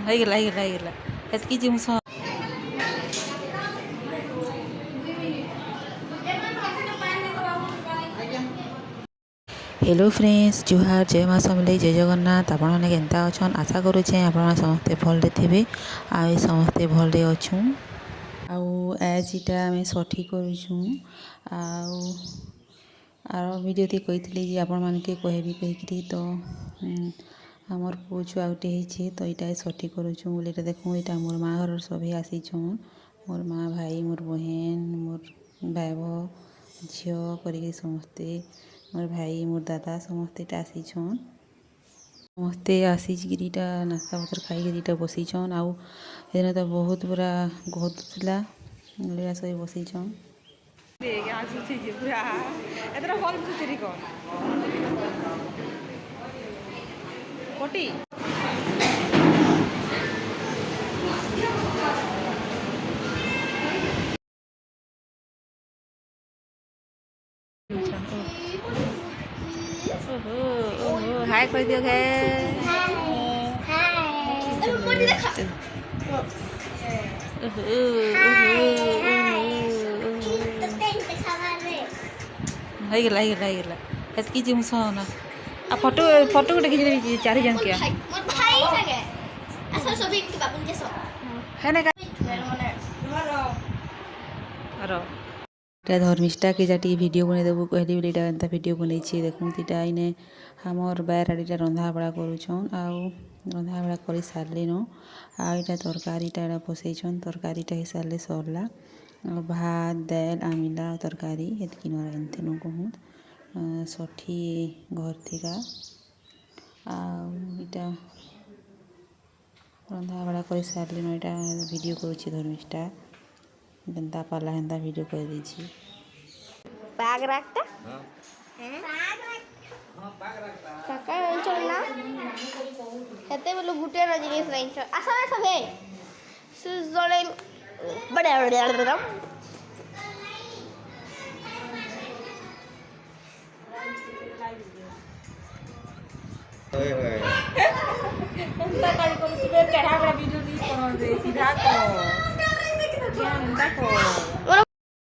ହେଇଗଲା ଏତିକି ଜିନିଷ। हेलो फ्रेंड्स जुहार जय माँ समलेई जय जगन्नाथ। आपने केन्ता अच्छन आशा करुचे आपने समस्ते भल्रे थे आई समस्ते भल्रे अच्छुँ। आज इटा आम षठी करुँ आर भिडियो कही आपण मानके कहबी कहीकि तो आमर पु छुआ गोटे होती तो यहाँ षठी करुँ बोले देखूँ यहाँ मोर माँ घर सभी आसीछन मोर माँ भाई मोर बहन मोर भाई झी कर समस्ते मोर भाई मोर दादा समस्ते आसीछन समस्ते आसिकीटा नास्ता पत्र खाई बसीछन आउ तो बहुत पूरा गहतुला सब बसीछन कोटी हाय कर दियो गे ହେଇଗଲା ଏତିକି ଜିନିଷ ନା ଆଉ ଫଟୋ ଗୋଟେ କିଛି ଚାରି ଜଣ କିଆ धर्मिष्ठा के जाटी वीडियो बने देबू कहली बोली एंता वीडियो बनै छी देखूँ इटा इने हमर बैर आड़ीटा रंधा बड़ा करुछन आउ रंधा बड़ा कर सारे आईटा तरकारीटा बसईछन तरकारीटा हो सारे सरला भात दाल आमिला तरकारी एतकी नरानतेनु कहूँ षठी घर थिका आईटा रंधा बड़ा कर सारे यहाँ वीडियो करुच्छी धर्मिष्ठा बेंता पाला हेन्ता वीडियो कर दीची बैग रखता सकाळ चल ना हेते बोलो गुटे न जिनिस राइन छ आसा सबे सुजले बडे बडे काल करू तुबे चढ़ा बड़ा वीडियो नी कर दे सीधा तो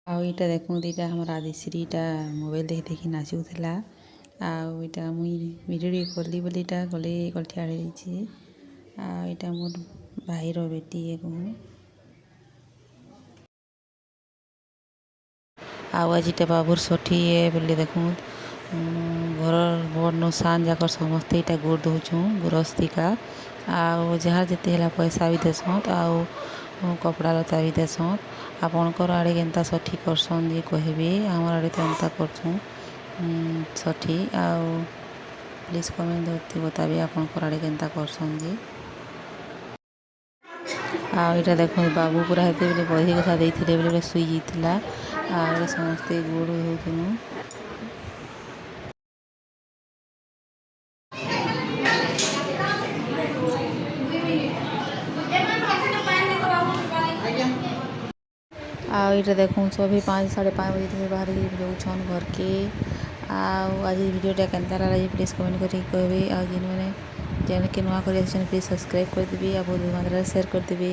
आउ इटा देखूँ यहाँ हमार आदिश्रीटा मोबाइल देखी देखी नाचुला आईटा मुई वीडियो कली बोली गले गलठी आड़े आईटा मोर भाईर बेटी कहूँ आज इटा बाबूर षठी बोले देखूँ घर बड़ सान जाक समस्ते यहाँ गोड़ दौछूँ गुरस्तिका आउ जहाँ जिते है पैसा भी देसन आउ कपड़ा लता भी देसन आपणकर आड़े केन्ता षठी करसन जे कहबे आमर आड़े तो एंता करछूँ षठी आउ प्लीज कमेंट करती बताबे आपणकर आड़े केन्ता करसन जे आईटा देखो बाबू पूरा हेते बोले बधी कथा देइथिले बोले सुई जाइतिला आ समस्ते गोड़ होउथुनु आईटा देखूँ सभी 5 साढ़े 5 बजे बाहर जाऊन घर के आज वीडियोटा केन्ता लगा प्लीज कमेंट करके कहबे आ जिन मैंने चैनल के नुआ कर प्लीज सब्सक्राइब कर देबे आ बहुत मात्रा शेयर कर देबे।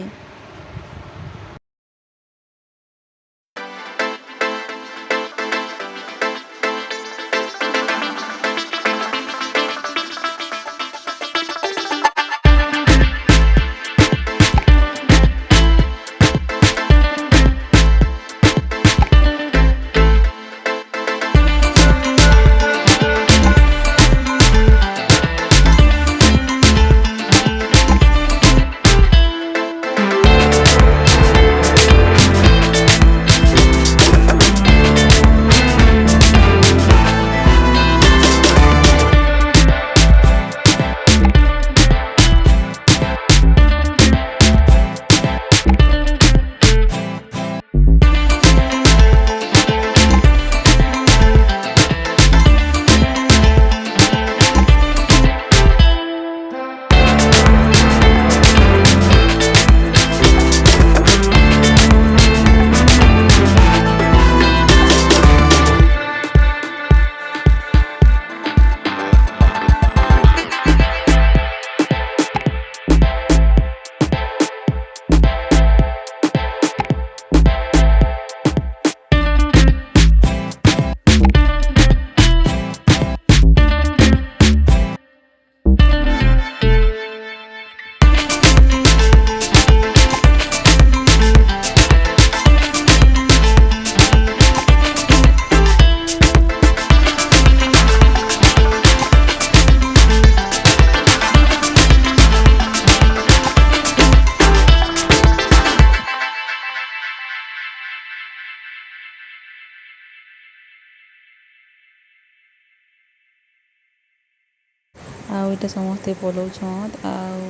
ଆଉ ଇଟା ସମସ୍ତେ ପଲଉଛନ୍ ଆଉ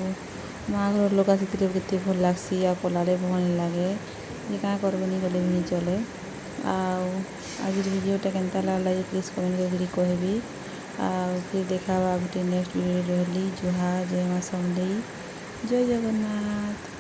ମାଆ ଘର ଲୋକ ଆସିଥିଲେ କେତେ ଭଲ୍ ଲାଗ୍ସି ଆଉ ପଲାଲେ ଭଲ୍ ନି ଲାଗେ ଯେ କାଁ କର୍ବନି ଗଲେ ବି ନି ଚଲେ ଆଉ ଆଜିର ଭିଡ଼ିଓଟା କେନ୍ତା ଲାଗ୍ଲା ଯେ ପ୍ଲିଜ୍ କମେଣ୍ଟ କରିକିରି କହିବି ଆଉ ଫିର୍ ଦେଖା ହେବା ଗୋଟେ ନେକ୍ସଟ ଭିଡ଼ିଓରେ ରହିଲି ଜୁହାର ଜୟ ମା ସମଲେଇ ଜୟ ଜଗନ୍ନାଥ।